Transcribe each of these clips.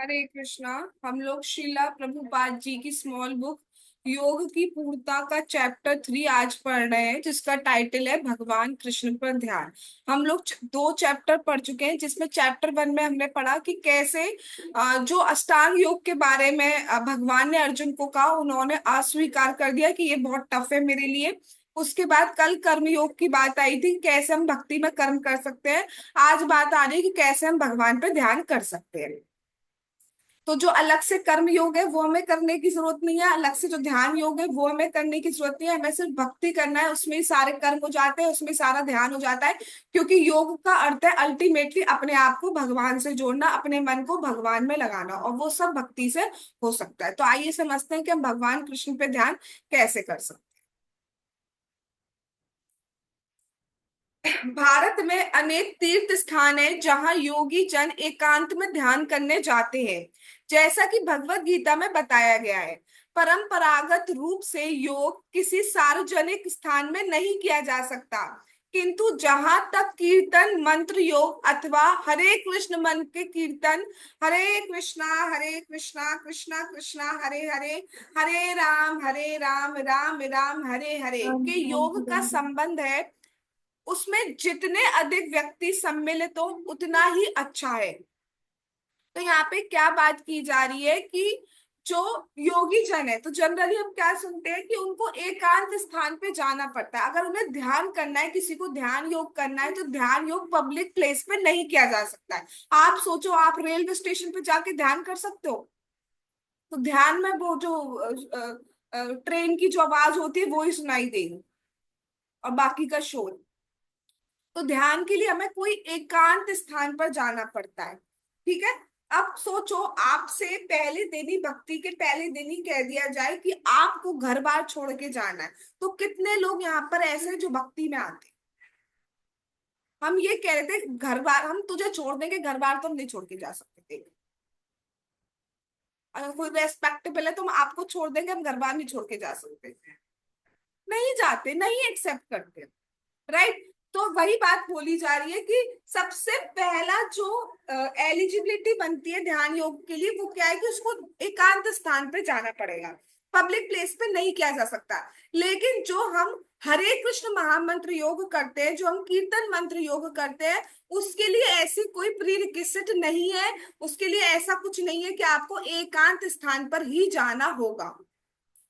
हरे कृष्णा। हम लोग श्रीला प्रभुपाद जी की स्मॉल बुक योग की पूर्णता का चैप्टर 3 आज पढ़ रहे हैं, जिसका टाइटल है भगवान कृष्ण पर ध्यान। हम लोग दो चैप्टर पढ़ चुके हैं, जिसमें चैप्टर 1 में हमने पढ़ा कि कैसे जो अष्टांग योग के बारे में भगवान ने अर्जुन को कहा, उन्होंने अस्वीकार कर दिया कि ये बहुत टफ है मेरे लिए। उसके बाद कल कर्म योग की बात आई थी, कैसे हम भक्ति में कर्म कर सकते हैं। आज बात आ रही है कि कैसे हम भगवान पर ध्यान कर सकते हैं। तो जो अलग से कर्म योग है वो हमें करने की जरूरत नहीं है, अलग से जो ध्यान योग है वो हमें करने की जरूरत नहीं है। हमें सिर्फ भक्ति करना है, उसमें ही सारे कर्म हो जाते हैं, उसमें ही सारा ध्यान हो जाता है। क्योंकि योग का अर्थ है अल्टीमेटली अपने आप को भगवान से जोड़ना, अपने मन को भगवान में लगाना, और वो सब भक्ति से हो सकता है। तो आइए समझते हैं कि हम भगवान कृष्ण पे ध्यान कैसे कर सकते हैं। भारत में अनेक तीर्थ स्थान है जहाँ योगी जन एकांत में ध्यान करने जाते हैं। जैसा कि भगवत गीता में बताया गया है, परंपरागत रूप से योग किसी सार्वजनिक स्थान में नहीं किया जा सकता। किंतु जहां तक कीर्तन मंत्र योग अथवा हरे कृष्ण मन के कीर्तन, हरे कृष्णा कृष्णा कृष्णा हरे हरे, हरे राम राम हरे हरे राम के राम योग हरे का हरे। संबंध है, उसमें जितने अधिक व्यक्ति सम्मिलित हो उतना ही अच्छा है। तो यहाँ पे क्या बात की जा रही है कि जो योगी जन है, तो जनरली हम क्या सुनते हैं कि उनको एकांत स्थान पे जाना पड़ता है। अगर उन्हें ध्यान करना है, किसी को ध्यान योग करना है, तो ध्यान योग पब्लिक प्लेस पे नहीं किया जा सकता है। आप सोचो, आप रेलवे स्टेशन पे जाके ध्यान कर सकते हो? तो ध्यान में वो जो ट्रेन की जो आवाज होती है वो ही सुनाई देगी, और बाकी का शोर। तो ध्यान के लिए हमें कोई एकांत स्थान पर जाना पड़ता है। ठीक है। अब सोचो, आपसे पहले दिन ही, भक्ति के पहले दिन ही कह दिया जाए कि आपको घर बार छोड़ के जाना है, तो कितने लोग यहाँ पर ऐसे हैं जो भक्ति में आते हैं। हम ये कह रहे थे घर बार हम तुझे छोड़ देंगे, घर बार तो हम नहीं छोड़ के जा सकते थे। अगर कोई रेस्पेक्टेबल है तो हम आपको छोड़ देंगे, हम घर बार नहीं छोड़ के जा सकते। नहीं जाते, नहीं एक्सेप्ट करते। राइट। तो वही बात बोली जा रही है कि सबसे पहला जो एलिजिबिलिटी बनती है ध्यान योग के लिए, वो क्या है कि उसको एकांत स्थान पे जाना पड़ेगा, पब्लिक प्लेस पे नहीं किया जा सकता। लेकिन जो हम हरे कृष्ण महामंत्र योग करते हैं, जो हम कीर्तन मंत्र योग करते हैं, उसके लिए ऐसी कोई प्री रिक्विजिट नहीं है। उसके लिए ऐसा कुछ नहीं है कि आपको एकांत स्थान पर ही जाना होगा,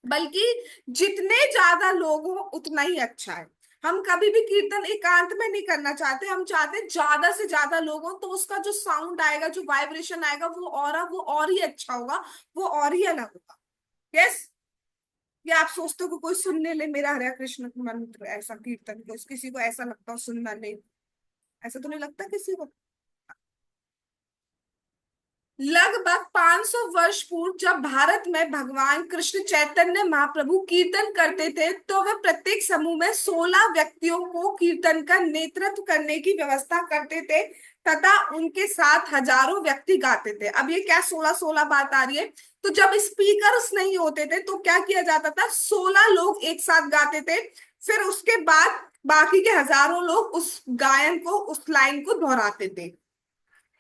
बल्कि जितने ज्यादा लोग हो उतना ही अच्छा है। हम कभी भी कीर्तन एकांत में नहीं करना चाहते, हम चाहते हैं ज्यादा से ज्यादा लोग हो, तो उसका जो साउंड आएगा, जो वाइब्रेशन आएगा, वो और ही अच्छा होगा, वो और ही अलग होगा। यस। या आप सोचते हो कि कोई सुनने ले मेरा हरे कृष्ण मंत्र ऐसा कीर्तन, को किसी को ऐसा लगता हो सुनना नहीं? ऐसा तो नहीं लगता किसी को। लगभग 500 वर्ष पूर्व जब भारत में भगवान कृष्ण चैतन्य महाप्रभु कीर्तन करते थे, तो वे प्रत्येक समूह में 16 व्यक्तियों को कीर्तन का नेतृत्व करने की व्यवस्था करते थे, तथा उनके साथ हजारों व्यक्ति गाते थे। अब ये क्या 16-16 बात आ रही है? तो जब स्पीकर्स नहीं होते थे तो क्या किया जाता था, 16 लोग एक साथ गाते थे। फिर उसके बाद बाकी के हजारों लोग उस गायन को, उस लाइन को दोहराते थे।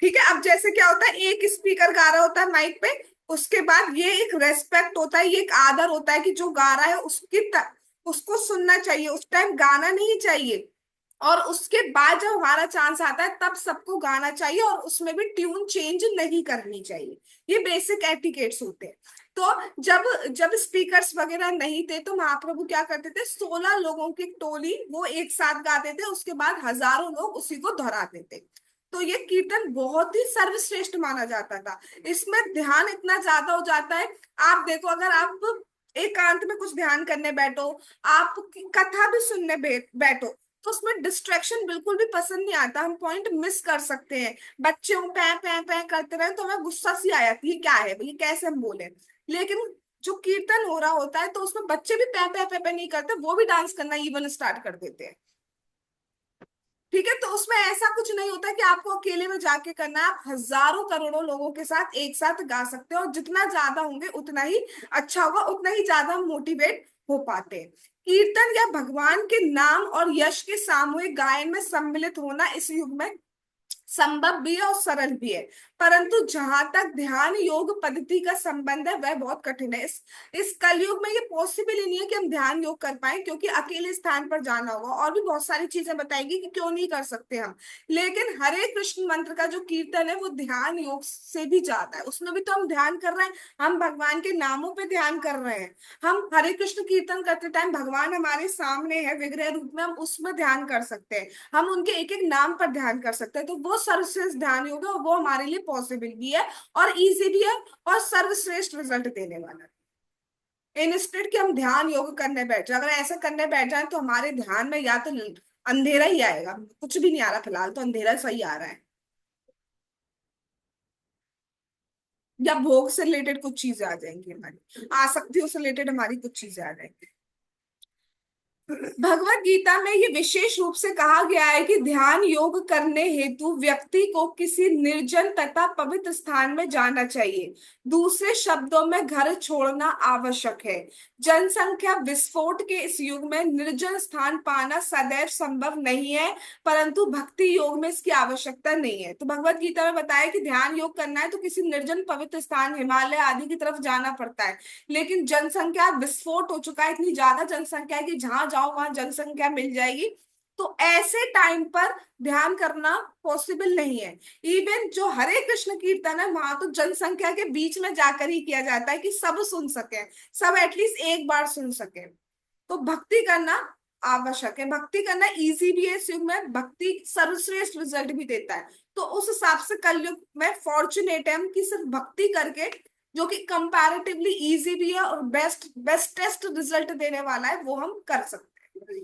ठीक है। अब जैसे क्या होता है, एक स्पीकर गा रहा होता है माइक पे, उसके बाद ये एक रेस्पेक्ट होता है, ये एक आदर होता है कि जो गा रहा है उसको सुनना चाहिए, उस टाइम गाना नहीं चाहिए। और उसके बाद जब हमारा चांस आता है तब सबको गाना चाहिए, और उसमें भी ट्यून चेंज नहीं करनी चाहिए। ये बेसिक एटिकेट्स होते हैं। तो जब जब स्पीकर्स वगैरह नहीं थे, तो महाप्रभु क्या करते थे, 16 लोगों की टोली वो एक साथ गाते थे, उसके बाद हजारों लोग उसी को दोहराते थे। तो ये कीर्तन बहुत ही सर्वश्रेष्ठ माना जाता था। इसमें ध्यान इतना ज्यादा हो जाता है। आप देखो, अगर आप एकांत में कुछ ध्यान करने बैठो, आप कथा भी सुनने बैठो, तो उसमें डिस्ट्रैक्शन बिल्कुल भी पसंद नहीं आता, हम पॉइंट मिस कर सकते हैं। बच्चे पै पै पै करते रहे तो हमें गुस्सा सी आ जाती है, क्या है ये, कैसे हम बोले। लेकिन जो कीर्तन हो रहा होता है तो उसमें बच्चे भी पै पै पै पै नहीं करते, वो भी डांस करना इवन स्टार्ट कर देते हैं। ठीक है। तो उसमें ऐसा कुछ नहीं होता कि आपको अकेले में जाके करना है, आप हजारों करोड़ों लोगों के साथ एक साथ गा सकते हो, और जितना ज्यादा होंगे उतना ही अच्छा होगा, उतना ही ज्यादा मोटिवेट हो पाते हैं। कीर्तन या भगवान के नाम और यश के सामूहिक गायन में सम्मिलित होना इस युग में संभव भी है और सरल भी है। परंतु जहां तक ध्यान योग पद्धति का संबंध है वह बहुत कठिन है। इस कलयुग में ये पॉसिबल ही नहीं है कि हम ध्यान योग कर पाए, क्योंकि अकेले स्थान पर जाना होगा। और भी बहुत सारी चीजें बताएगी कि क्यों नहीं कर सकते हम। लेकिन हरे कृष्ण मंत्र का जो कीर्तन है वो ध्यान योग से भी ज्यादा है। उसमें भी तो हम ध्यान कर रहे हैं, हम भगवान के नामों पे ध्यान कर रहे हैं। हम हरे कृष्ण कीर्तन करते टाइम भगवान हमारे सामने है विग्रह रूप में, हम उसमें ध्यान कर सकते हैं। हम उनके एक एक नाम पर ध्यान कर सकते हैं। तो वो सर्वश्रेष्ठ ध्यान योग है और वो हमारे लिए पॉसिबल भी है और इजी भी है और सर्वश्रेष्ठ रिजल्ट देने वाला है। इंस्टेड कि हम ध्यान योग करने बैठ जाए, अगर ऐसा करने बैठ जाए तो हमारे ध्यान में या तो अंधेरा ही आएगा, कुछ भी नहीं आ रहा, फिलहाल तो अंधेरा सही आ रहा है, या भोग से रिलेटेड कुछ चीजें आ जाएंगी हमारी, आसक्तियों से रिलेटेड हमारी कुछ चीजें आ जाएंगी। भगवत गीता में ये विशेष रूप से कहा गया है कि ध्यान योग करने हेतु व्यक्ति को किसी निर्जन तथा पवित्र स्थान में जाना चाहिए। दूसरे शब्दों में घर छोड़ना आवश्यक है। जनसंख्या विस्फोट के इस युग में निर्जन स्थान पाना सदैव संभव नहीं है, परंतु भक्ति योग में इसकी आवश्यकता नहीं है। तो भगवत गीता में बताया कि ध्यान योग करना है तो किसी निर्जन पवित्र स्थान हिमालय आदि की तरफ जाना पड़ता है। लेकिन जनसंख्या विस्फोट हो चुका है, इतनी ज्यादा जनसंख्या है कि जहां जाओ वहां जनसंख्या मिल जाएगी। तो ऐसे टाइम पर ध्यान करना पॉसिबल नहीं है। इवन जो हरे कृष्ण कीर्तन है वहां तो जनसंख्या के बीच में जाकर ही किया जाता है कि सब सुन सके, सब एटलीस्ट एक बार सुन सके। तो भक्ति करना आवश्यक है, भक्ति करना इजी भी है इस युग में, भक्ति सर्वश्रेष्ठ रिजल्ट भी देता है। तो उस हिसाब से कलयुग में फॉर्चुनेट है हम कि सिर्फ भक्ति करके, जो कि कंपैरेटिवली इजी भी है और बेस्टेस्ट रिजल्ट देने वाला है, वो हम कर सकते हैं।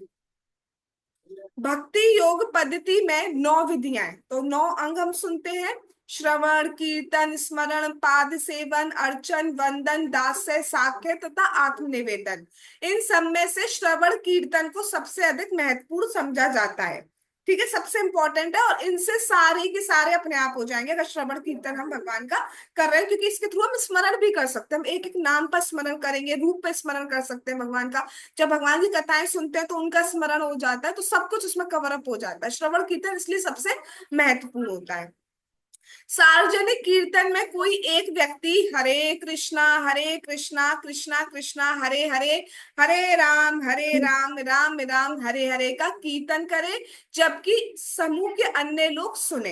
भक्ति योग पद्धति में 9 विधियां हैं, तो 9 अंग हम सुनते हैं। श्रवण कीर्तन स्मरण पाद सेवन अर्चन वंदन दास्य साख्य तथा आत्मनिवेदन। इन सब में से श्रवण कीर्तन को सबसे अधिक महत्वपूर्ण समझा जाता है। ठीक है, सबसे इंपॉर्टेंट है और इनसे सारे के सारे अपने आप हो जाएंगे अगर श्रवण कीर्तन हम भगवान का कर रहे हैं, क्योंकि इसके थ्रू हम स्मरण भी कर सकते हैं। हम एक एक नाम पर स्मरण करेंगे, रूप पे स्मरण कर सकते हैं भगवान का। जब भगवान की कथाएं सुनते हैं तो उनका स्मरण हो जाता है, तो सब कुछ उसमें कवर अप हो जाता है। श्रवण कीर्तन इसलिए सबसे महत्वपूर्ण होता है। सार्वजनिक कीर्तन में कोई एक व्यक्ति हरे कृष्णा कृष्णा कृष्णा हरे हरे, हरे राम राम हरे हरे का कीर्तन करे, जबकि समूह के अन्य लोग सुने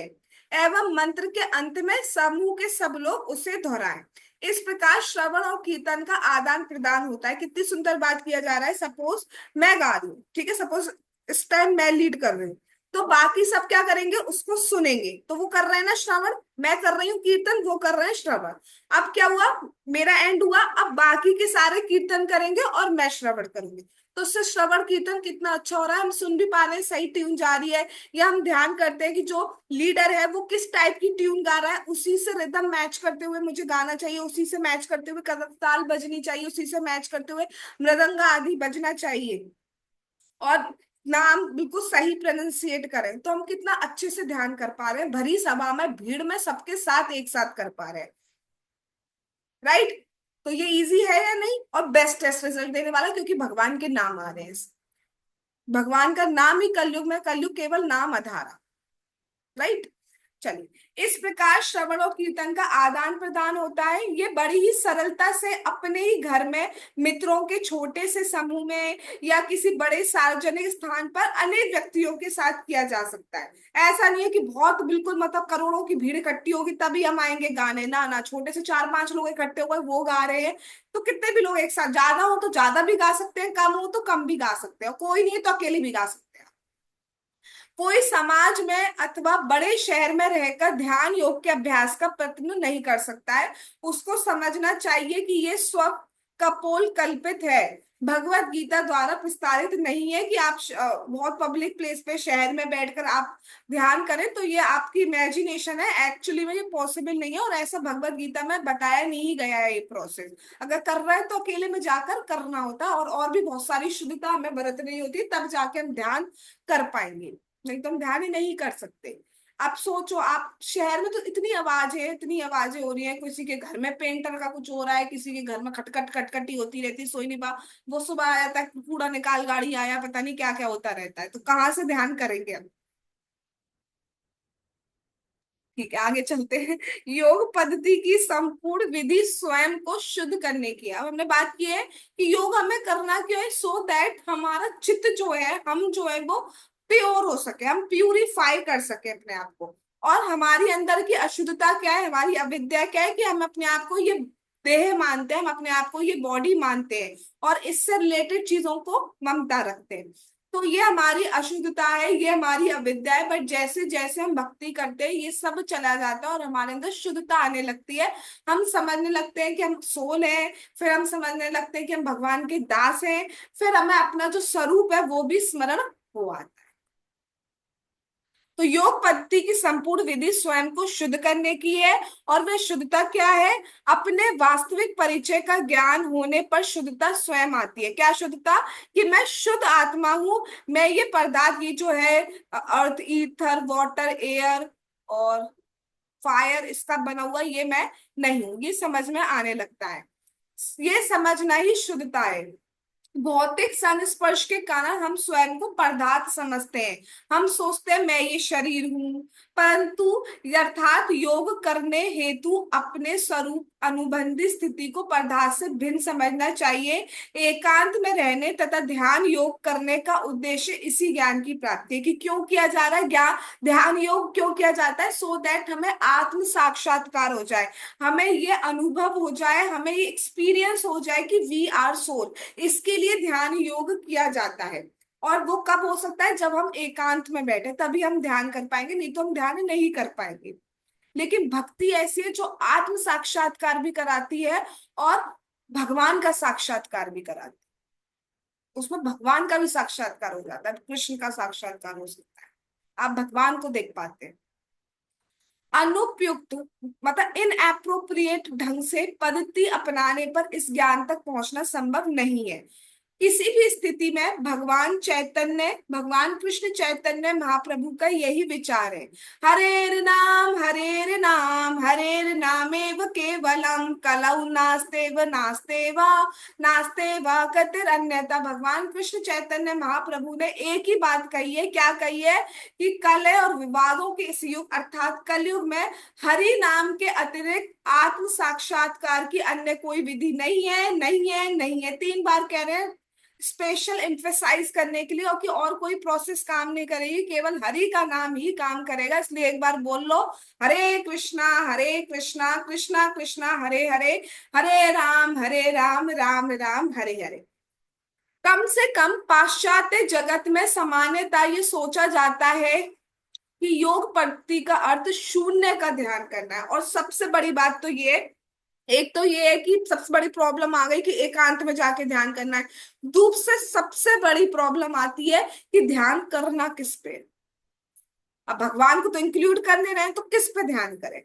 एवं मंत्र के अंत में समूह के सब लोग उसे दोहराएं। इस प्रकार श्रवण और कीर्तन का आदान प्रदान होता है। कितनी सुंदर बात किया जा रहा है। सपोज मैं गा रही हूँ, ठीक है, सपोज इस टाइम मैं लीड कर रही हूँ, तो बाकी सब क्या करेंगे, उसको सुनेंगे। तो वो कर रहे हैं ना श्रवण, मैं कर रही हूँ कीर्तन, वो कर रहे हैं श्रवण। अब क्या हुआ, मेरा एंड हुआ, अब बाकी के सारे कीर्तन करेंगे और मैं श्रवण करूंगी। तो उससे श्रवण कीर्तन कितना अच्छा हो रहा है, हम सुन भी पा रहे हैं, सही ट्यून जा रही है। या हम ध्यान करते हैं कि जो लीडर है वो किस टाइप की ट्यून गा रहा है, उसी से रिदम मैच करते हुए मुझे गाना चाहिए, उसी से मैच करते हुए करताल बजनी चाहिए, उसी से मैच करते हुए मृदंग आदि बजना चाहिए। और नाम बिल्कुल सही प्रोनाउंसिएट करें तो हम कितना अच्छे से ध्यान कर पा रहे हैं, भरी सभा में भीड़ में सबके साथ एक साथ कर पा रहे हैं। राइट। तो ये इजी है या नहीं, और बेस्ट टेस्ट रिजल्ट देने वाला, क्योंकि भगवान के नाम आ रहे हैं। भगवान का नाम ही कलयुग में, कलयुग केवल नाम आधारा। राइट। चलिए, इस प्रकार श्रवण और कीर्तन का आदान प्रदान होता है। ये बड़ी ही सरलता से अपने ही घर में, मित्रों के छोटे से समूह में, या किसी बड़े सार्वजनिक स्थान पर अनेक व्यक्तियों के साथ किया जा सकता है। ऐसा नहीं है कि बहुत बिल्कुल मतलब करोड़ों की भीड़ इकट्ठी होगी तभी हम आएंगे गाने, ना ना, छोटे से 4-5 लोग इकट्ठे हो गए वो गा रहे हैं। तो कितने भी लोग एक साथ, ज्यादा हो तो ज्यादा भी गा सकते हैं, कम हो तो कम भी गा सकते हैं, कोई नहीं है तो अकेले भी गा सकते हैं। कोई समाज में अथवा बड़े शहर में रहकर ध्यान योग के अभ्यास का प्रयत्न नहीं कर सकता है। उसको समझना चाहिए कि ये स्व कपोल कल्पित है, भगवत गीता द्वारा प्रस्तावित नहीं है कि आप बहुत पब्लिक प्लेस पे शहर में बैठकर आप ध्यान करें। तो ये आपकी इमेजिनेशन है, एक्चुअली में ये पॉसिबल नहीं है और ऐसा भगवत गीता में बताया नहीं गया है ये प्रोसेस। अगर कर रहे हैं तो अकेले में जाकर करना होता है, और भी बहुत सारी शुद्धता हमें बरतनी होती है, तब जाके हम ध्यान कर पाएंगे, नहीं तो हम ध्यान ही नहीं कर सकते। आप सोचो, आप शहर में तो इतनी आवाज है, इतनी आवाजें हो रही है, किसी के घर में पेंटर का कुछ हो रहा है, किसी के घर में खटखट खटखटी होती रहती, सोई नहीं पा, वो सुबह आया तक कूड़ा निकाल गाड़ी आया, पता नहीं क्या क्या होता रहता है, तो कहाँ से ध्यान करेंगे हम। ठीक है, आगे चलते हैं। योग पद्धति की संपूर्ण विधि स्वयं को शुद्ध करने की है। अब हमने बात की है कि योग हमें करना क्यों है, सो दैट हमारा चित्त जो है, हम जो है वो प्योर हो सके, हम प्यूरिफाई कर सके अपने आप को। और हमारी अंदर की अशुद्धता क्या है, हमारी अविद्या क्या है, कि हम अपने आप को ये देह मानते हैं, हम अपने आप को ये बॉडी मानते हैं, और इससे रिलेटेड चीजों को ममता रखते हैं। तो ये हमारी अशुद्धता है, ये हमारी अविद्या है। बट जैसे जैसे हम भक्ति करते हैं ये सब चला जाता है और हमारे अंदर शुद्धता आने लगती है। हम समझने लगते हैं कि हम सोल हैं, फिर हम समझने लगते हैं कि हम भगवान के दास हैं, फिर हमें अपना जो स्वरूप है वो भी स्मरण हो आता है। तो योग पद्धति की संपूर्ण विधि स्वयं को शुद्ध करने की है। और वह शुद्धता क्या है, अपने वास्तविक परिचय का ज्ञान होने पर शुद्धता स्वयं आती है। क्या शुद्धता, कि मैं शुद्ध आत्मा हूं, मैं ये पदार्थ, ये जो है अर्थ, ईथर, वाटर, एयर और फायर, इसका बना हुआ ये मैं नहीं हूं, ये समझ में आने लगता है। ये समझना ही शुद्धता है। भौतिक संस्पर्श के कारण हम स्वयं को पदार्थ समझते हैं, हम सोचते हैं मैं ये शरीर हूँ। परंतु यथार्थ योग करने हेतु अपने स्वरूप अनुबंधी स्थिति को पदार्थ से भिन्न समझना चाहिए। एकांत में रहने तथा ध्यान योग करने का उद्देश्य इसी ज्ञान की प्राप्ति है। कि क्यों किया जा रहा है ज्ञान, ध्यान योग क्यों किया जाता है, सो दैट हमें आत्म साक्षात्कार हो जाए, हमें ये अनुभव हो जाए, हमें ये एक्सपीरियंस हो जाए कि वी आर सोल। इसके लिए ध्यान योग किया जाता है। और वो कब हो सकता है, जब हम एकांत में बैठे तभी हम ध्यान कर पाएंगे, नहीं तो हम ध्यान नहीं कर पाएंगे। लेकिन भक्ति ऐसी है जो आत्म साक्षात्कार भी कराती है और भगवान का साक्षात्कार भी कराती है। उसमें भगवान का भी साक्षात्कार हो जाता है, कृष्ण का साक्षात्कार हो सकता है, आप भगवान को देख पाते हैं। अनुपयुक्त मतलब इन एप्रोप्रिएट ढंग से पद्धति अपनाने पर इस ज्ञान तक पहुंचना संभव नहीं है। किसी भी स्थिति में भगवान चैतन्य, भगवान कृष्ण चैतन्य महाप्रभु का यही विचार है। हरेर नाम हरेर नामेव केवलम कलौ नास्तेव नास्तेव नास्तेव कतिर अन्यथा। भगवान कृष्ण चैतन्य महाप्रभु ने एक ही बात कही है, क्या कही है, कि कलह और विवादों के इस युग अर्थात कलयुग में हरि नाम के अतिरिक्त आत्म साक्षात्कार की अन्य कोई विधि नहीं है, नहीं है, नहीं है। 3 बार कह रहे हैं, स्पेशल एम्फेसाइज करने के लिए, और कि और कोई प्रोसेस काम नहीं करेगी, केवल हरि का नाम ही काम करेगा। इसलिए एक बार बोल लो, हरे कृष्णा कृष्णा कृष्णा हरे हरे, हरे राम राम राम हरे हरे। कम से कम पाश्चात्य जगत में सामान्यतः ये सोचा जाता है कि योग पद्धति का अर्थ शून्य का ध्यान करना है। और सबसे बड़ी बात तो ये, एक तो ये है कि सबसे बड़ी प्रॉब्लम आ गई कि एकांत में जाके ध्यान करना है। दूसरे सबसे बड़ी प्रॉब्लम आती है कि ध्यान करना किस पे। अब भगवान को तो इंक्लूड करने रहे हैं तो किस पे ध्यान करें,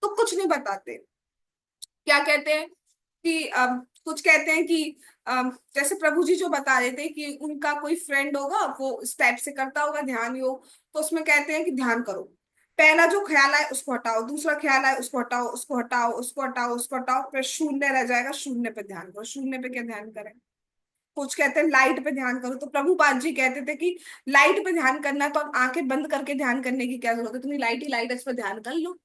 तो कुछ नहीं बताते। क्या कहते हैं कि कुछ कहते हैं कि जैसे प्रभु जी जो बता रहे थे कि उनका कोई फ्रेंड होगा वो इस टाइप से करता होगा ध्यान योग, तो उसमें कहते हैं कि ध्यान करो, पहला जो ख्याल आए उसको हटाओ, दूसरा ख्याल आए उसको हटाओ, उसको हटाओ, उसको हटाओ, उसको हटाओ, फिर शून्य रह जाएगा, शून्य पे ध्यान करो। शून्य पे क्या ध्यान करें, कुछ कहते हैं लाइट पे ध्यान करो। तो प्रभुपाद जी कहते थे कि लाइट पे ध्यान करना है तो आप आंखें बंद करके ध्यान करने की क्या जरूरत है, तुम्हें लाइट ही लाइट है, इस पर ध्यान कर लो।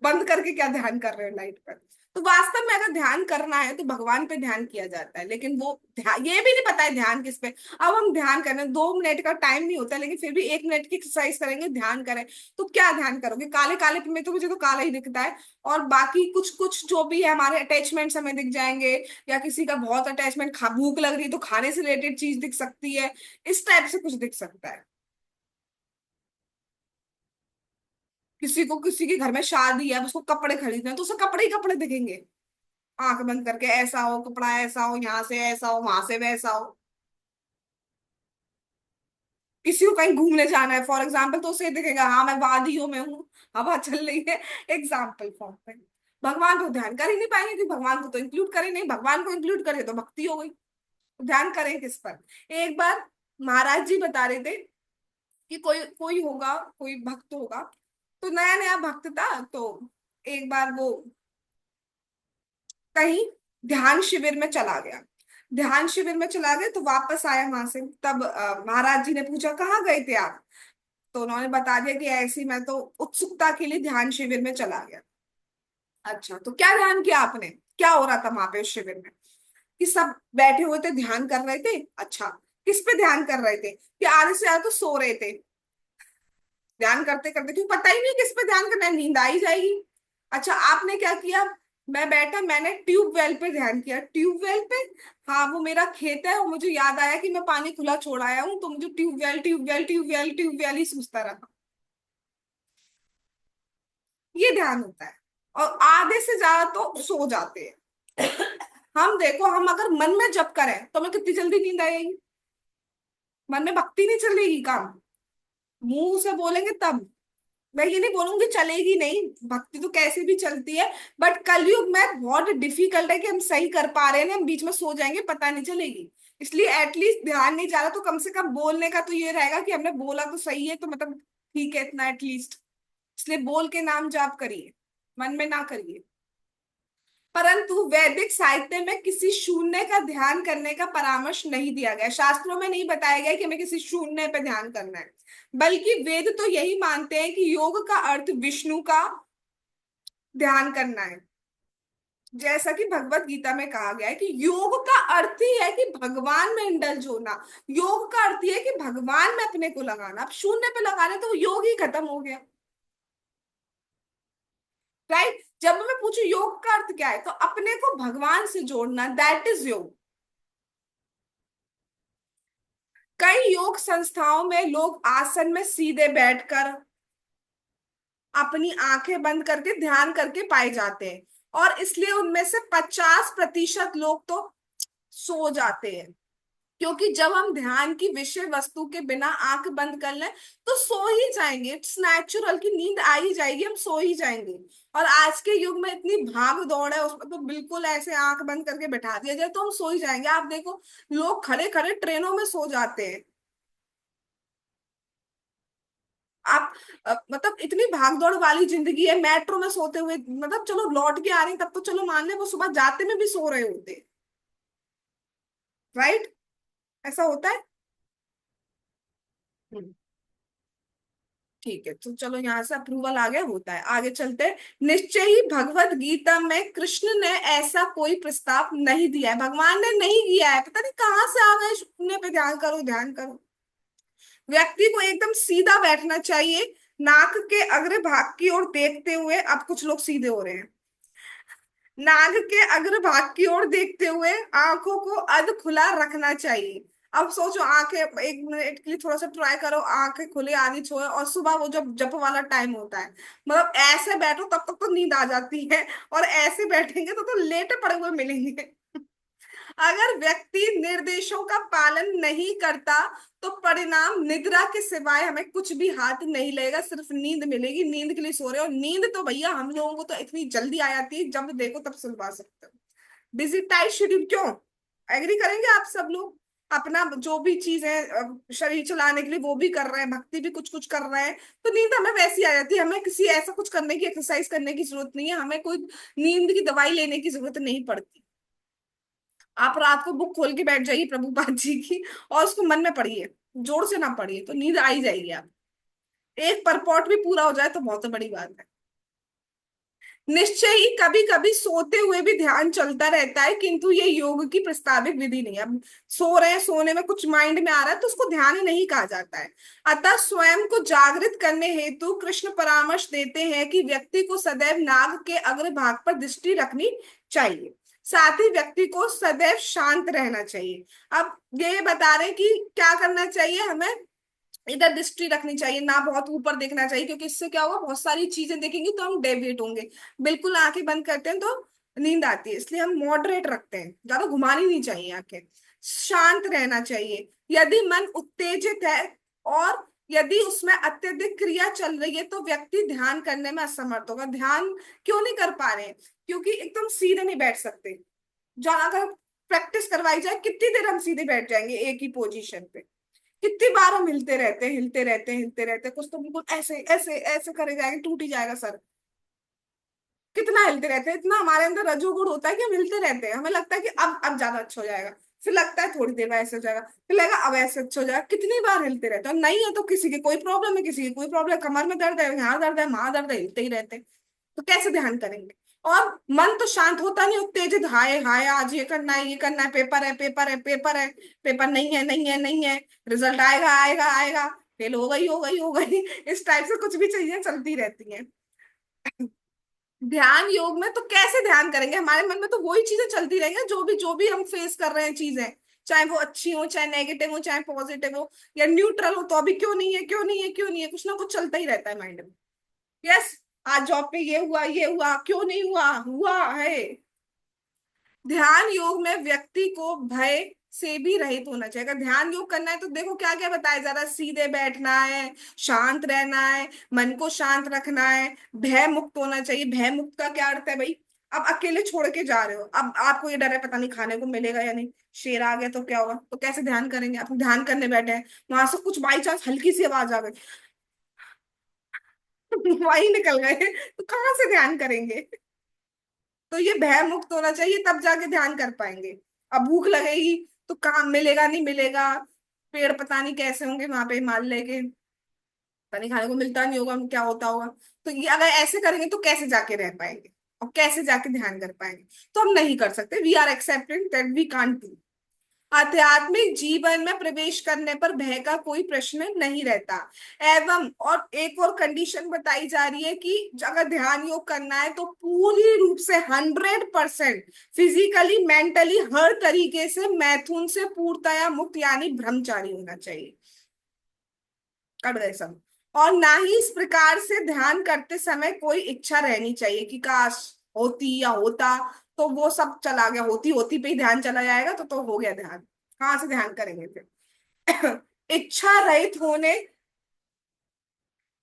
बंद करके क्या ध्यान कर रहे हो लाइट पर। तो वास्तव में अगर ध्यान करना है तो भगवान पे ध्यान किया जाता है, लेकिन वो ध्यान, ये भी नहीं पता है ध्यान किस पे। अब हम ध्यान कर रहे हैं, 2 मिनट का टाइम नहीं होता, लेकिन फिर भी 1 मिनट की एक्सरसाइज करेंगे, ध्यान करें, तो क्या ध्यान करोगे, काले काले में तो मुझे तो काला ही दिखता है। और बाकी कुछ कुछ जो भी है हमारे अटैचमेंट्स हमें दिख जाएंगे, या किसी का बहुत अटैचमेंट, भूख लग रही है तो खाने से रिलेटेड चीज दिख सकती है, इस टाइप से कुछ दिख सकता है। किसी को, किसी के घर में शादी है, अब उसको कपड़े खरीदने हैं तो उसे कपड़े ही कपड़े दिखेंगे, आंख बंद करके ऐसा हो कपड़ा, ऐसा हो, यहाँ से ऐसा हो, वहां से वैसा हो। किसी को कहीं घूमने जाना है फॉर एग्जाम्पल, तो उसे दिखेगा हाँ मैं वादियों में हूँ, हवा चल रही है, एग्जाम्पल फॉर्म पे। भगवान को ध्यान कर ही नहीं पाएंगे कि भगवान को तो इंक्लूड करें नहीं, भगवान को इंक्लूड करे तो भक्ति हो गई, तो ध्यान करें किस पर। एक बार महाराज जी बता रहे थे कि कोई कोई होगा, कोई भक्त होगा, तो नया नया भक्त था, तो एक बार वो कहीं ध्यान शिविर में चला गया। ध्यान शिविर में चला गया तो वापस आया वहां से, तब महाराज जी ने पूछा कहाँ गए थे आप, तो उन्होंने बता दिया कि ऐसी, मैं तो उत्सुकता के लिए ध्यान शिविर में चला गया। अच्छा, तो क्या ध्यान किया आपने? क्या हो रहा था वहां पे उस शिविर में? कि सब बैठे हुए थे, ध्यान कर रहे थे। अच्छा, किस पे ध्यान कर रहे थे? कि आधे से ज्यादा तो सो रहे थे। ध्यान करते करते क्यों, पता ही नहीं किस पे ध्यान करना है, नींद आ ही जाएगी। अच्छा, आपने क्या किया? मैं बैठा, मैंने ट्यूबवेल पे ध्यान किया। ट्यूबवेल पे? हाँ, वो मेरा खेत है और मुझे याद आया कि मैं पानी खुला छोड़ आया हूँ, तो मुझे ट्यूबवेल ट्यूबवेल ट्यूबवेल ट्यूबवेल ही सोचता रहा। ये ध्यान होता है। और आधे से ज्यादा तो सो जाते हैं। हम देखो, हम अगर मन में जप करें तो हमें कितनी जल्दी नींद आएगी। मन में भक्ति नहीं चलेगी काम, मुंह से बोलेंगे तब। मैं ये नहीं बोलूंगी चलेगी नहीं, भक्ति तो कैसे भी चलती है। बट कलयुग में बहुत डिफिकल्ट है कि हम सही कर पा रहे हैं, हम बीच में सो जाएंगे, पता नहीं चलेगी। इसलिए एटलीस्ट ध्यान नहीं जा रहा तो कम से कम बोलने का तो ये रहेगा कि हमने बोला तो सही है, तो मतलब ठीक है इतना एटलीस्ट। इसलिए बोल के नाम जाप करिए, मन में ना करिए। परंतु वैदिक साहित्य में किसी शून्य का ध्यान करने का परामर्श नहीं दिया गया। शास्त्रों में नहीं बताया गया कि हमें किसी शून्य पे ध्यान करना है। बल्कि वेद तो यही मानते हैं कि योग का अर्थ विष्णु का ध्यान करना है। जैसा कि भगवत गीता में कहा गया है कि योग का अर्थ ही है कि भगवान में इंडल्ज होना। योग का अर्थ ही है कि भगवान में अपने को लगाना। अब शून्य पे लगाना तो योग ही खत्म हो गया। राइट? जब मैं पूछू योग का अर्थ क्या है, तो अपने को भगवान से जोड़ना, दैट इज योग। कई योग संस्थाओं में लोग आसन में सीधे बैठकर अपनी आंखें बंद करके ध्यान करके पाए जाते हैं। और इसलिए उनमें से 50% लोग तो सो जाते हैं। क्योंकि जब हम ध्यान की विषय वस्तु के बिना आंख बंद कर लें तो सो ही जाएंगे। इट्स नेचुरल कि नींद आ ही जाएगी, हम सो ही जाएंगे। और आज के युग में इतनी भाग दौड़ है, उसमें तो बिल्कुल ऐसे आंख बंद करके बैठा दिया जाए तो हम सो ही जाएंगे। आप देखो, लोग खड़े खड़े ट्रेनों में सो जाते हैं। आप मतलब इतनी भागदौड़ वाली जिंदगी है, मेट्रो में सोते हुए, मतलब चलो लौट के आ रहे हैं तब तो चलो मान ले, वो सुबह जाते में भी सो रहे होते। राइट? ऐसा होता है। हम्म, ठीक है, तो चलो यहाँ से अप्रूवल आ गया, होता है, आगे चलते हैं। निश्चय ही भगवत गीता में कृष्ण ने ऐसा कोई प्रस्ताव नहीं दिया है, भगवान ने नहीं किया है। पता नहीं कहाँ से आ गए शून्य पे ध्यान करो ध्यान करो। व्यक्ति को एकदम सीधा बैठना चाहिए, नाक के अग्र भाग की ओर देखते हुए। अब कुछ लोग सीधे हो रहे हैं। नाक के अग्र भाग की ओर देखते हुए आंखों को अध खुला रखना चाहिए। अब सोचो, आंखें 1 मिनट के लिए थोड़ा सा ट्राई करो, आंखें खुले आधी छोए, और सुबह वो जब जप वाला टाइम होता है, मतलब ऐसे बैठो तब तक तो नींद आ जाती है। और ऐसे बैठेंगे तो लेटे पड़े हुए मिलेंगे। अगर व्यक्ति निर्देशों का पालन नहीं करता तो परिणाम निद्रा के सिवाय हमें कुछ भी हाथ नहीं लगेगा, सिर्फ नींद मिलेगी। नींद के लिए सो रहे हो, नींद तो भैया हम लोगों को तो इतनी जल्दी आ जाती है, जब देखो तब सुलवा सकते हो। बिजी टाइट शेड्यूल क्यों? एग्री करेंगे आप सब लोग? अपना जो भी चीज है शरीर चलाने के लिए वो भी कर रहे हैं, भक्ति भी कुछ कुछ कर रहे हैं, तो नींद हमें वैसी आ जाती है। हमें किसी ऐसा कुछ करने की, एक्सरसाइज करने की जरूरत नहीं है, हमें कोई नींद की दवाई लेने की जरूरत नहीं पड़ती। आप रात को बुक खोल के बैठ जाइए प्रभुपाद जी की, और उसको मन में पढ़िए, जोर से ना पढ़िए, तो नींद आ ही जाएगी। आप एक परपॉट भी पूरा हो जाए तो बहुत बड़ी बात है। निश्चय ही कभी कभी सोते हुए भी ध्यान चलता रहता है, किंतु ये योग की प्रस्तावित विधि नहीं है। अब सो रहे हैं, सोने में कुछ माइंड में आ रहा है तो उसको ध्यान ही नहीं कहा जाता है। अतः स्वयं को जागृत करने हेतु कृष्ण परामर्श देते हैं कि व्यक्ति को सदैव नाग के अग्रभाग पर दृष्टि रखनी चाहिए। साथ ही व्यक्ति को सदैव शांत रहना चाहिए। अब ये बता रहे हैं कि क्या करना चाहिए हमें। इधर दृष्टि रखनी चाहिए, ना बहुत ऊपर देखना चाहिए, क्योंकि इससे क्या होगा, बहुत सारी चीजें देखेंगे तो हम डेविएट होंगे। बिल्कुल आंखें बंद करते हैं तो नींद आती है, इसलिए हम मॉडरेट रखते हैं, ज्यादा घुमानी नहीं चाहिए आंखें। शांत रहना चाहिए। यदि मन उत्तेजित है और यदि उसमें अत्यधिक क्रिया चल रही है तो व्यक्ति ध्यान करने में असमर्थ होगा। ध्यान क्यों नहीं कर पा रहे हैं? क्योंकि एकदम सीधे नहीं बैठ सकते। जहाँ अगर प्रैक्टिस करवाई जाए, कितनी देर हम सीधे बैठ जाएंगे एक ही पोजीशन पे? कितनी बार हम हिलते रहते हैं हिलते रहते हैं हिलते रहते हैं, कुछ तो बिल्कुल ऐसे ऐसे ऐसे करे जाएंगे, टूट ही जाएगा सर। कितना हिलते रहते हैं, इतना हमारे अंदर रजोगुण होता है कि हम हिलते रहते हैं, हमें लगता है कि अब ज्यादा अच्छा हो जाएगा। फिर लगता है थोड़ी देर में ऐसे हो जाएगा, फिर लगेगा अब ऐसे अच्छा हो जाएगा। कितनी बार हिलते रहते हो, नहीं है तो किसी की कोई प्रॉब्लम है, किसी की कोई प्रॉब्लम है, कमर में दर्द है, यहाँ दर्द है, वहां दर्द है, हिलते ही रहते हैं। तो कैसे ध्यान करेंगे? और मन तो शांत होता नहीं, उत्तेजित, हाय हाय आज ये करना है, ये करना है, पेपर है, पेपर है, पेपर है, पेपर नहीं है, नहीं है, नहीं है, रिजल्ट आएगा, आएगा, आएगा, फेल हो गई, हो गई, हो गई। इस टाइप से कुछ भी चीजें चलती रहती हैं। ध्यान योग में तो कैसे ध्यान करेंगे, हमारे मन में तो वही चीजें चलती रहेंगी, जो भी हम फेस कर रहे हैं चीजें, चाहे वो अच्छी हो, चाहे नेगेटिव हो, चाहे पॉजिटिव हो, या न्यूट्रल हो, तो अभी क्यों नहीं है, क्यों नहीं है, क्यों नहीं है, कुछ ना कुछ चलता ही रहता है माइंड में। यस, आज जॉब पे ये हुआ, ये हुआ, क्यों नहीं हुआ, हुआ है। ध्यान योग में व्यक्ति को भय से भी रहित होना चाहिए। अगर ध्यान योग करना है तो देखो क्या क्या बताया जा रहा है, सीधे बैठना है, शांत रहना है, मन को शांत रखना है, भय मुक्त होना चाहिए। भय मुक्त का क्या अर्थ है भाई? अब अकेले छोड़ के जा रहे हो, अब आपको ये डर है पता नहीं खाने को मिलेगा या नहीं, शेर आ गया तो क्या होगा, तो कैसे ध्यान करेंगे? आप ध्यान करने बैठे हैं, वहां से कुछ बाई चांस हल्की सी आवाज आ गई, वही निकल गए, तो कहाँ से ध्यान करेंगे? तो ये भय मुक्त होना चाहिए, तब जाके ध्यान कर पाएंगे। अब भूख लगेगी तो काम मिलेगा, नहीं मिलेगा, पेड़ पता नहीं कैसे होंगे वहां पे हिमालय के, पता नहीं खाने को मिलता नहीं होगा, क्या होता होगा। तो ये अगर ऐसे करेंगे तो कैसे जाके रह पाएंगे, और कैसे जाके ध्यान कर पाएंगे? तो हम नहीं कर सकते, we are accepting that we can't do. आध्यात्मिक जीवन में प्रवेश करने पर भय का कोई प्रश्न नहीं रहता। एवं और एक और कंडीशन बताई जा रही है कि अगर ध्यान योग करना है तो पूरी रूप से 100% फिजिकली, मेंटली, हर तरीके से मैथुन से पूर्णतया मुक्त यानी ब्रह्मचारी होना चाहिए। कट गए सब। और ना ही इस प्रकार से ध्यान करते समय कोई इच्छा रहनी चाहिए कि काश होती या होता, तो वो सब चला गया, होती होती पे ही ध्यान चला जाएगा, तो हो गया ध्यान, कहाँ से ध्यान करेंगे फिर? इच्छा रहित होने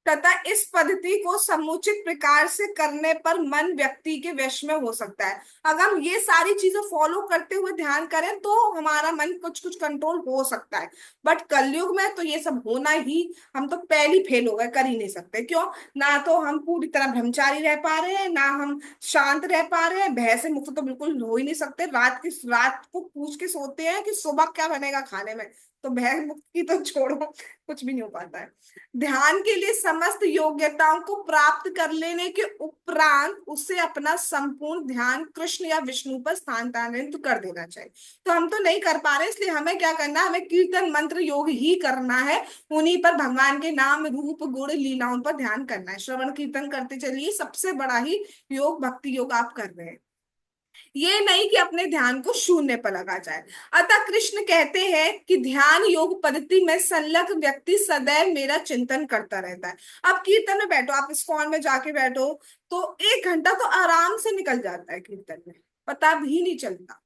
तथा इस पद्धति को समुचित प्रकार से करने पर मन व्यक्ति के वश में हो सकता है। अगर हम ये सारी चीजें फॉलो करते हुए ध्यान करें तो हमारा मन कुछ कुछ कंट्रोल हो सकता है। बट कलयुग में तो ये सब होना ही, हम तो पहले ही फेल हो गए, कर ही नहीं सकते। क्यों? ना तो हम पूरी तरह ब्रह्मचारी रह पा रहे हैं, ना हम शांत रह पा रहे हैं, भय से मुक्त तो बिल्कुल हो ही नहीं सकते। रात को पूछ के सोते हैं कि सुबह क्या बनेगा खाने में, तो भय मुक्त की तो छोड़ो, कुछ भी नहीं हो पाता है। ध्यान के लिए समस्त योग्यताओं को प्राप्त कर लेने के उपरांत उसे अपना संपूर्ण ध्यान कृष्ण या विष्णु पर स्थानांतरित कर देना चाहिए। तो हम तो नहीं कर पा रहे, इसलिए हमें क्या करना है, हमें कीर्तन मंत्र योग ही करना है। उन्हीं पर भगवान के नाम रूप गुण लीलाओं पर ध्यान करना है, श्रवण कीर्तन करते चलिए, सबसे बड़ा ही योग भक्ति योग आप कर रहे हैं। ये नहीं कि अपने ध्यान को शून्य पर लगा जाए। अतः कृष्ण कहते हैं कि ध्यान योग पद्धति में संलग्न व्यक्ति सदैव मेरा चिंतन करता रहता है। अब कीर्तन में बैठो, आप इस्कॉन में जाके बैठो, तो 1 घंटा तो आराम से निकल जाता है कीर्तन में, पता भी नहीं चलता।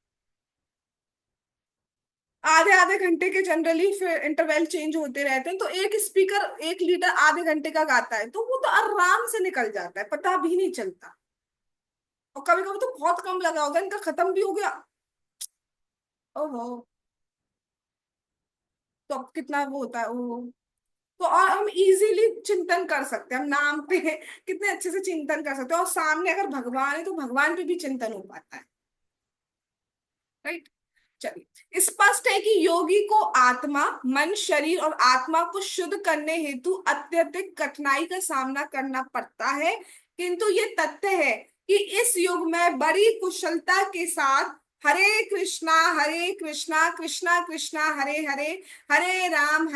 आधे आधे घंटे के जनरली फिर इंटरवल चेंज होते रहते हैं, तो एक स्पीकर 1 लीटर आधे घंटे का गाता है, तो वो तो आराम से निकल जाता है, पता भी नहीं चलता। और कभी कभी तो बहुत कम लगा होगा, इनका खत्म भी हो गया। ओहो, तो अब कितना वो होता है वो। तो और हम इजीली चिंतन कर सकते हैं, हम नाम पे कितने अच्छे से चिंतन कर सकते हैं, और सामने अगर भगवान है तो भगवान पे भी चिंतन हो पाता है। राइट। चलिए, स्पष्ट है कि योगी को आत्मा, मन, शरीर और आत्मा को शुद्ध करने हेतु अत्यधिक कठिनाई का सामना करना पड़ता है, किंतु ये तथ्य है कि इस युग में बड़ी कुशलता के साथ हरे कृष्णा कृष्णा कृष्णा हरे हरे, हरे राम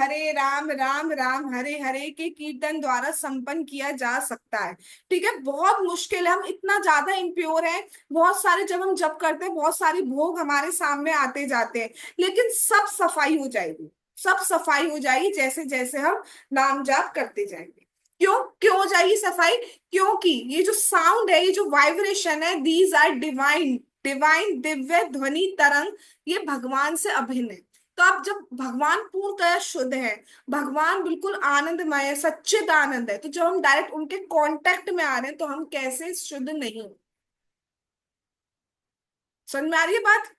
राम हरे हरे के कीर्तन द्वारा संपन्न किया जा सकता है। ठीक है, बहुत मुश्किल है, हम इतना ज्यादा इम्प्योर है, बहुत सारे जब हम जप करते हैं बहुत सारी भोग हमारे सामने आते जाते हैं, लेकिन सब सफाई हो जाएगी, सब सफाई हो जाएगी जैसे जैसे हम नाम जाप करते जाएंगे। क्यों क्यों हो जाएगी सफाई? क्योंकि ये जो साउंड है, ये जो वाइब्रेशन है, these are divine, divine Divya ध्वनि तरंग, ये भगवान से अभिन्न है। तो आप जब भगवान पूर्णतः शुद्ध है, भगवान बिल्कुल आनंदमय है, सच्चिद आनंद है, तो जब हम डायरेक्ट उनके कांटेक्ट में आ रहे हैं तो हम कैसे शुद्ध नहीं? समझ में आ रही है बात?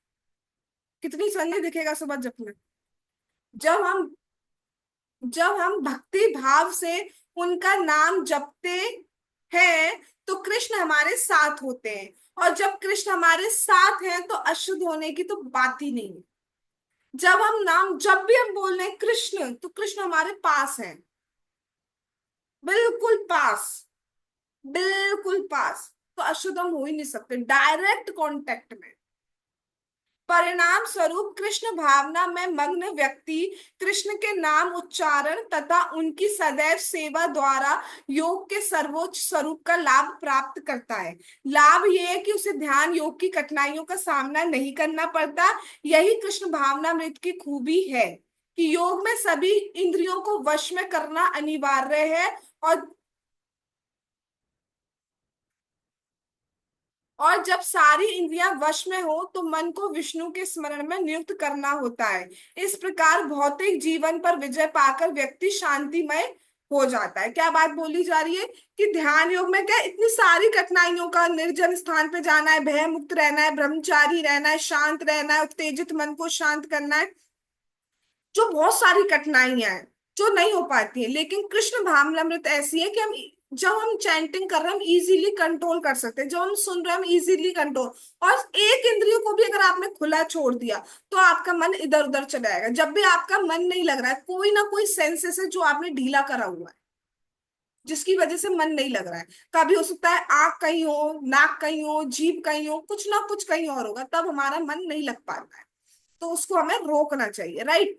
कितनी संदेह दिखेगा सुबह जब में, जब हम जब हम भक्ति भाव से उनका नाम जपते हैं तो कृष्ण हमारे साथ होते हैं, और जब कृष्ण हमारे साथ हैं तो अशुद्ध होने की तो बात ही नहीं है। जब भी हम बोल रहे हैं कृष्ण, तो कृष्ण हमारे पास है, बिल्कुल पास, बिल्कुल पास। तो अशुद्ध हम हो ही नहीं सकते डायरेक्ट कांटेक्ट में। परिणाम स्वरूप कृष्ण भावना में मग्न व्यक्ति कृष्ण के नाम उच्चारण तथा उनकी सदैव सेवा द्वारा योग के सर्वोच्च स्वरूप का लाभ प्राप्त करता है। लाभ यह है कि उसे ध्यान योग की कठिनाइयों का सामना नहीं करना पड़ता। यही कृष्ण भावनामृत की खूबी है कि योग में सभी इंद्रियों को वश में करना अनिवार्य है। और जब सारी इंद्रियां वश में हो तो मन को विष्णु के स्मरण में नियुक्त करना होता है। इस प्रकार भौतिक जीवन पर विजय पाकर व्यक्ति शांतिमय हो जाता है। क्या बात बोली जा रही है कि ध्यान योग में क्या इतनी सारी कठिनाइयों का, निर्जन स्थान पे जाना है, भय मुक्त रहना है, ब्रह्मचारी रहना है, शांत रहना है, उत्तेजित मन को शांत करना है, जो बहुत सारी कठिनाइयां हैं जो नहीं हो पाती है। लेकिन कृष्ण भावनामृत ऐसी है कि हम जब हम चैंटिंग कर रहे हैं हम इजीली कंट्रोल कर सकते हैं, जब हम सुन रहे हैं हम इजीली कंट्रोल। और एक इंद्रियों को भी अगर आपने खुला छोड़ दिया तो आपका मन इधर उधर चला जाएगा। जब भी आपका मन नहीं लग रहा है, कोई ना कोई सेंसेस है जो आपने ढीला करा हुआ है, जिसकी वजह से मन नहीं लग रहा है। कभी हो सकता है आंख कहीं हो, नाक कहीं हो, जीभ कहीं हो, कुछ ना कुछ कहीं और होगा, तब हमारा मन नहीं लग पा रहा है। तो उसको हमें रोकना चाहिए, राइट।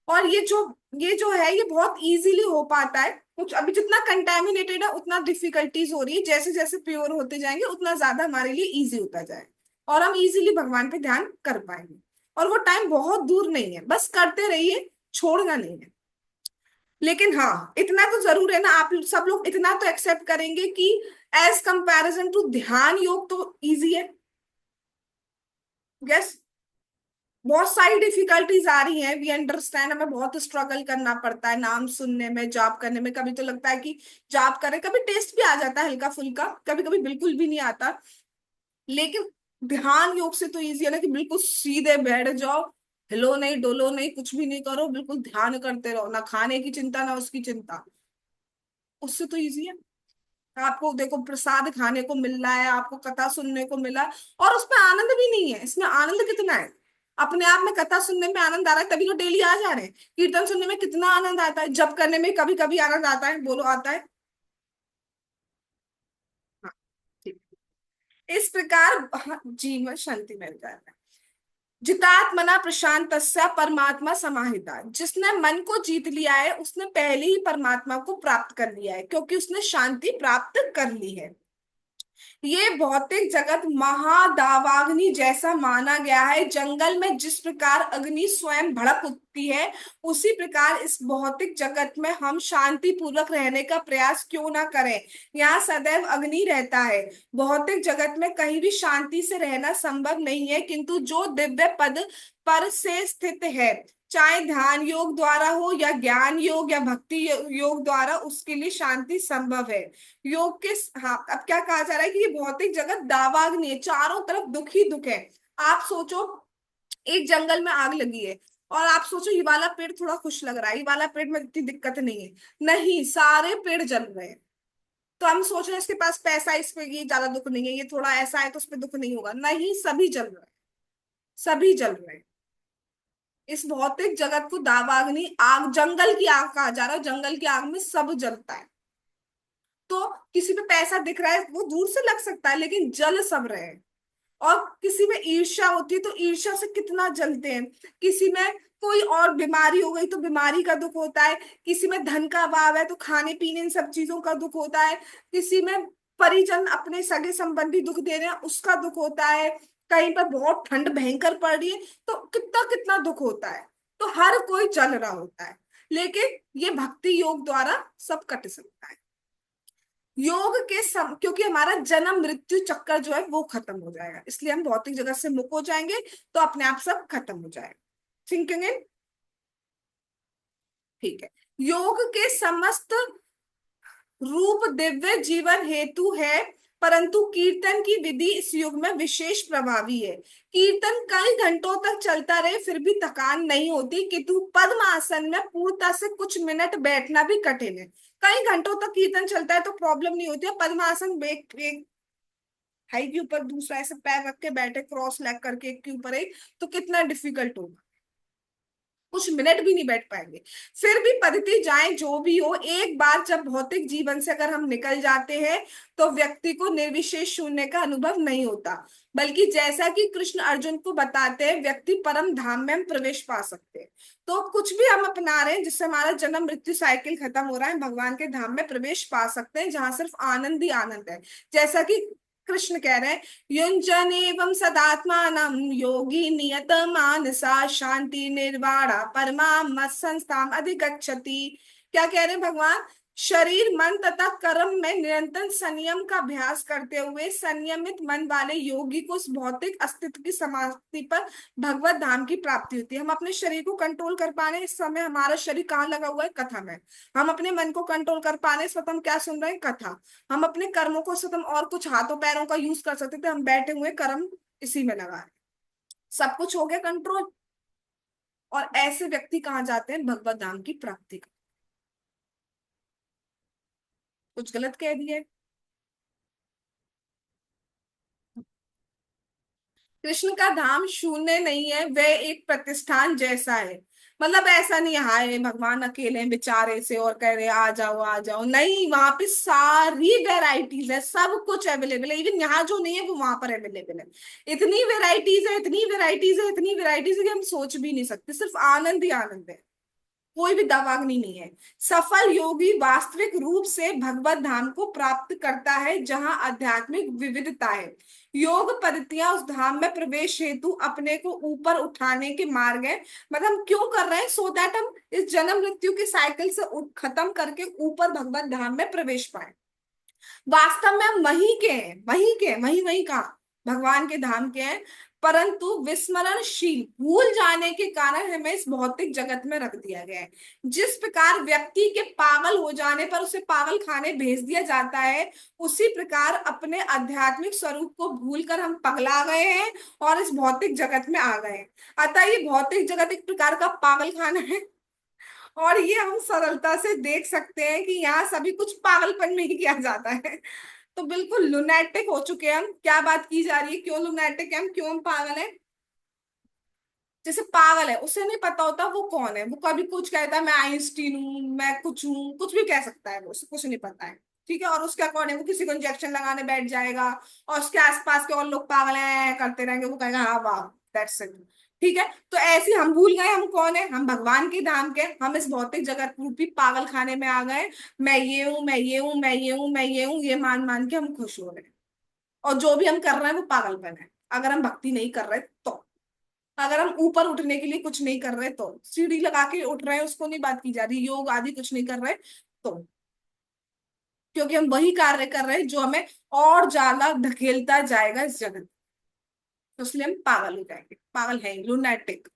और ये जो है ये बहुत इजीली हो पाता है। कुछ अभी जितना कंटेमिनेटेड है उतना डिफिकल्टीज हो रही है, जैसे जैसे प्योर होते जाएंगे उतना ज्यादा हमारे लिए इजी होता जाए, और हम इजीली भगवान पे ध्यान कर पाएंगे। और वो टाइम बहुत दूर नहीं है, बस करते रहिए, छोड़ना नहीं है। लेकिन हाँ, इतना तो जरूर है ना, आप सब लोग इतना तो एक्सेप्ट करेंगे कि एज कंपैरिजन टू ध्यान योग तो इजी है। यस, बहुत सारी डिफिकल्टीज आ रही हैं, वी अंडरस्टैंड, हमें बहुत स्ट्रगल करना पड़ता है नाम सुनने में, जाप करने में। कभी तो लगता है कि जाप करें, कभी टेस्ट भी आ जाता है हल्का फुल्का, कभी कभी बिल्कुल भी नहीं आता। लेकिन ध्यान योग से तो इजी है ना कि बिल्कुल सीधे बैठ जाओ, हिलो नहीं डोलो नहीं, कुछ भी नहीं करो, बिल्कुल ध्यान करते रहो, ना खाने की चिंता ना उसकी चिंता। उससे तो इजी है। आपको देखो प्रसाद खाने को मिल रहा है, आपको कथा सुनने को मिला, और उसमें आनंद भी नहीं है। इसमें आनंद कितना है, अपने आप में कथा सुनने में आनंद आ रहा है, तभी तो डेली आ जा रहे हैं। कीर्तन सुनने में कितना आनंद आता है, जप करने में कभी कभी आनंद आता है, बोलो आता है। हाँ, ठीक। इस प्रकार हाँ, जीवन शांति मिल जाता है। जितात्मना प्रशांतस्य परमात्मा समाहिता, जिसने मन को जीत लिया है उसने पहले ही परमात्मा को प्राप्त कर लिया है, क्योंकि उसने शांति प्राप्त कर ली है। ये भौतिक जगत महादावाग्नि जैसा माना गया है। जंगल में जिस प्रकार अग्नि स्वयं भड़क उठती है, उसी प्रकार इस भौतिक जगत में हम शांति पूर्वक रहने का प्रयास क्यों ना करें। यहाँ सदैव अग्नि रहता है। भौतिक जगत में कहीं भी शांति से रहना संभव नहीं है, किंतु जो दिव्य पद पर से स्थित है, चाहे ध्यान योग द्वारा हो या ज्ञान योग या भक्ति योग द्वारा, उसके लिए शांति संभव है। योग के, हाँ, अब क्या कहा जा रहा है कि ये भौतिक जगत दावाग्नि है, चारों तरफ दुख ही दुख है। आप सोचो, एक जंगल में आग लगी है, और आप सोचो ये वाला पेड़ थोड़ा खुश लग रहा है, ये वाला पेड़ में इतनी दिक्कत नहीं है, नहीं, सारे पेड़ जल रहे हैं। तो हम सोच रहे हैं इसके पास पैसा है, इस पे ये ज्यादा दुख नहीं है, ये थोड़ा ऐसा है तो उस पे दुख नहीं होगा, नहीं, सभी जल रहे हैं, सभी जल रहे हैं। इस भौतिक जगत को दावाग्नि आग, जंगल की आग कहा जा रहा है, जंगल की आग में सब जलता है। तो किसी पे पैसा दिख रहा है वो दूर से लग सकता है, लेकिन जल सब रहे हैं। और किसी में ईर्ष्या होती है तो ईर्ष्या से कितना जलते हैं। किसी में कोई और बीमारी हो गई तो बीमारी का दुख होता है। किसी में धन का अभाव है तो खाने पीने इन सब चीजों का दुख होता है। किसी में परिजन अपने सगे संबंधी दुख दे रहे हैं उसका दुख होता है। कहीं पर बहुत ठंड भयंकर पड़ रही है तो कितना कितना दुख होता है। तो हर कोई जल रहा होता है, लेकिन ये भक्ति योग द्वारा सब कट सकता है। क्योंकि हमारा जन्म मृत्यु चक्कर जो है वो खत्म हो जाएगा, इसलिए हम भौतिक जगत से मुक्त हो जाएंगे, तो अपने आप सब खत्म हो जाएगा। थिंकिंग इन, ठीक है। योग के समस्त रूप दिव्य जीवन हेतु है, परंतु कीर्तन की विधि इस युग में विशेष प्रभावी है। कीर्तन कई घंटों तक चलता रहे फिर भी थकान नहीं होती, किंतु पद्म आसन में पूर्णता से कुछ मिनट बैठना भी कठिन है। कई घंटों तक कीर्तन चलता है तो प्रॉब्लम नहीं होती है, पद्मासन एक हाई के ऊपर दूसरा ऐसे पैर रख के बैठे क्रॉस लेग करके, एक के ऊपर एक, तो कितना डिफिकल्ट होगा। कुछ मिनट भी नहीं बैठ पाएंगे। फिर भी पद्धति जाए जो भी हो, एक बार जब भौतिक जीवन से अगर हम निकल जाते हैं तो व्यक्ति को निर्विशेष शून्य का अनुभव नहीं होता, बल्कि जैसा कि कृष्ण अर्जुन को बताते हैं, व्यक्ति परम धाम में हम प्रवेश पा सकते हैं। तो कुछ भी हम अपना रहे हैं जिससे हमारा जन्म मृत्यु साइकिल खत्म हो रहा है, भगवान के धाम में प्रवेश पा सकते हैं जहां सिर्फ आनंद ही आनंद है। जैसा कि कृष्ण कह रहे हैं, युञ्जन एवं सदात्मानं योगी नियत मानसा शांति निर्वाणा परमा मत संस्थाम अधिगच्छति। क्या कह रहे हैं भगवान? शरीर मन तथा कर्म में निरंतर संयम का अभ्यास करते हुए संयमित मन वाले योगी को उस भौतिक अस्तित्व की समाप्ति पर भगवत धाम की प्राप्ति होती है। हम अपने शरीर को कंट्रोल कर पा रहे हैं, इस समय हमारा शरीर कहाँ लगा हुआ है? कथा में। हम अपने मन को कंट्रोल कर पा रहे हैं, इस वक्त हम क्या सुन रहे हैं? कथा। हम अपने कर्मों को से हम और कुछ हाथों पैरों का यूज कर सकते थे, हम बैठे हुए कर्म इसी में लगा है। सब कुछ हो गया कंट्रोल। और ऐसे व्यक्ति कहाँ जाते हैं? भगवत धाम की प्राप्ति का। कुछ गलत कह दिया है? कृष्ण का धाम शून्य नहीं है, वह एक प्रतिष्ठान जैसा है। मतलब ऐसा नहीं है हाय भगवान अकेले हैं बेचारे से और कह रहे हैं आ जाओ आ जाओ, नहीं, वहां पे सारी वेराइटीज है, सब कुछ अवेलेबल है। इवन यहाँ जो नहीं है वो वहां पर अवेलेबल है। इतनी वेराइटीज है, इतनी वेराइटीज है, इतनी वेराइटीज है कि हम सोच भी नहीं सकते। सिर्फ आनंद ही आनंद है, कोई भी दावाग्नि नहीं है। सफल योगी वास्तविक रूप से भगवत धाम को प्राप्त करता है जहां आध्यात्मिक विविधता है। योग पद्धतियां उस धाम में प्रवेश हेतु अपने को ऊपर उठाने के मार्ग है। मतलब हम क्यों कर रहे हैं? सो दैट हम इस जन्म मृत्यु के साइकिल से खत्म करके ऊपर भगवत धाम में प्रवेश पाए। वास्तव में हम वहीं के हैं, वहीं के हैं, वहीं वहीं का भगवान के धाम के हैं। परंतु विस्मरणशील भूल जाने के कारण हमें इस भौतिक जगत में रख दिया गया है। जिस प्रकार व्यक्ति के पागल हो जाने पर उसे पागल खाने भेज दिया जाता है, उसी प्रकार अपने आध्यात्मिक स्वरूप को भूलकर हम पगला गए हैं और इस भौतिक जगत में आ गए हैं। अतः ये भौतिक जगत एक प्रकार का पागल खाना है। और ये हम सरलता से देख सकते हैं कि यहाँ सभी कुछ पागलपन में ही किया जाता है। तो बिल्कुल लुनैटिक हो चुके हैं हम। क्या बात की जा रही है? क्यों लुनैटिक है हम? क्यों हम पागल है? जैसे पागल है, उसे नहीं पता होता वो कौन है। वो कभी कुछ कहता है मैं आइंस्टीन हूँ, मैं कुछ हूँ, कुछ भी कह सकता है, वो उसे कुछ नहीं पता है। ठीक है, और उसके अकॉर्डिंग वो किसी को इंजेक्शन लगाने बैठ जाएगा और उसके आसपास के और लोग पागल हैं करते रहेंगे, वो कहेगा हाँ वाह दैट्स इट। ठीक है, तो ऐसे हम भूल गए हम कौन है। हम भगवान के धाम के, हम इस भौतिक जगत रूपी पागल खाने में आ गए। मैं ये हूँ, मैं ये हूँ, मैं ये हूँ, मैं ये हूँ, ये मान मान के हम खुश हो रहे हैं। और जो भी हम कर रहे हैं वो पागलपन है। अगर हम भक्ति नहीं कर रहे तो, अगर हम ऊपर उठने के लिए कुछ नहीं कर रहे तो, सीढ़ी लगा के उठ रहे हैं उसको नहीं बात की जा रही, योग आदि कुछ नहीं कर रहे तो, क्योंकि हम वही कार्य कर रहे हैं जो हमें और ज्यादा धकेलता जाएगा इस जगत। तो इसलिए हम पागल हो जाएंगे, पागल है, लुनैटिक।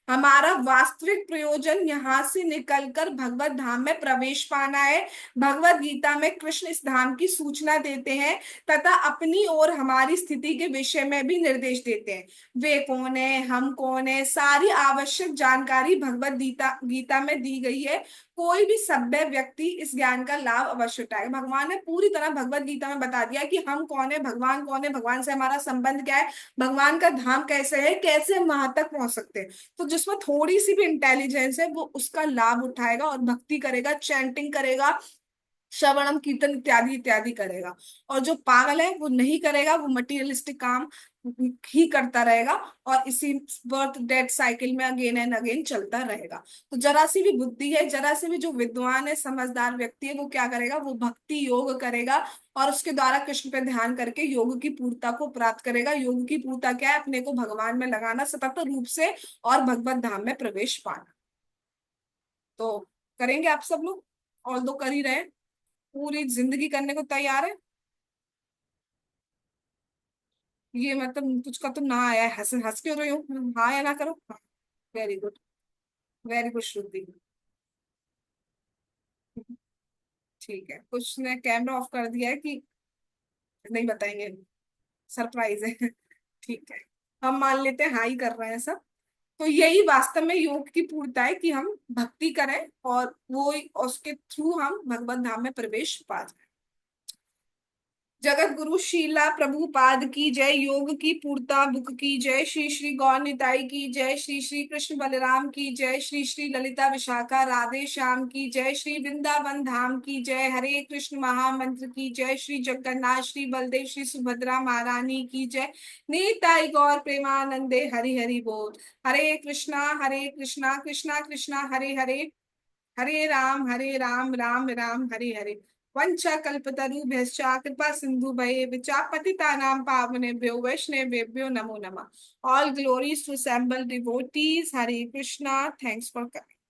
हमारा वास्तविक प्रयोजन यहाँ से निकलकर भगवत धाम में प्रवेश पाना है। भगवत गीता में कृष्ण इस धाम की सूचना देते हैं तथा अपनी और हमारी स्थिति के विषय में भी निर्देश देते हैं। वे कौन है, हम कौन है, सारी आवश्यक जानकारी भगवत गीता गीता में दी गई है। कोई भी सभ्य व्यक्ति इस ज्ञान का लाभ अवश्य उठाएगा। भगवान ने पूरी तरह भगवत गीता में बता दिया कि हम कौन है, भगवान कौन है, भगवान से हमारा संबंध क्या है, भगवान का धाम कैसे है, कैसे हम वहां तक पहुंच सकते हैं। तो जिसमें थोड़ी सी भी इंटेलिजेंस है वो उसका लाभ उठाएगा और भक्ति करेगा, चैंटिंग करेगा, श्रवणम कीर्तन इत्यादि इत्यादि करेगा। और जो पागल है वो नहीं करेगा, वो मटीरियलिस्टिक काम ही करता रहेगा और इसी बर्थ डेथ साइकिल में अगेन एंड अगेन चलता रहेगा। तो जरा सी भी बुद्धि है, जरा सी भी जो विद्वान है, समझदार व्यक्ति है, वो क्या करेगा? वो भक्ति योग करेगा और उसके द्वारा कृष्ण पे ध्यान करके योग की पूर्णता को प्राप्त करेगा। योग की पूर्णता क्या है? अपने को भगवान में लगाना सतत रूप से और भगवत धाम में प्रवेश पाना। तो करेंगे आप सब लोग, और दो कर ही रहे हैं, पूरी जिंदगी करने को तैयार है। ये मतलब तुझका तो ना आया है, हंस हंस क्यों रही हो? हाँ या ना करो। वेरी गुड, वेरी गुड श्रुति। ठीक है, कुछ ने कैमरा ऑफ कर दिया है कि नहीं बताएंगे, सरप्राइज है। ठीक है, हम मान लेते हैं हाँ ही कर रहे हैं सब। तो यही वास्तव में योग की पूर्णता है कि हम भक्ति करें और वो उसके थ्रू हम भगवत धाम में प्रवेश पा जाए। जगत गुरु शीला प्रभुपाद की जय, योग की पूर्ता बुक की जय, श्री श्री गौर निताई की जय, श्री श्री कृष्ण बलराम की जय, श्री श्री ललिता विशाखा राधे श्याम की जय, श्री वृंदावन धाम की जय, हरे कृष्ण महामंत्र की जय, श्री जगन्नाथ श्री बलदेव श्री सुभद्रा महारानी की जय, निताई गौर प्रेमानंदे हरि हरि बोल। हरे कृष्णा कृष्णा कृष्णा हरे हरे, हरे राम राम राम हरे हरे। वंशा कल्पतरुभ्यश्च कृपा सिंधु भये पतितानां पावनेभ्यो वैष्णवेभ्यो नमो नमः। All glories to assembled devotees. Hare Krishna. Thanks for coming.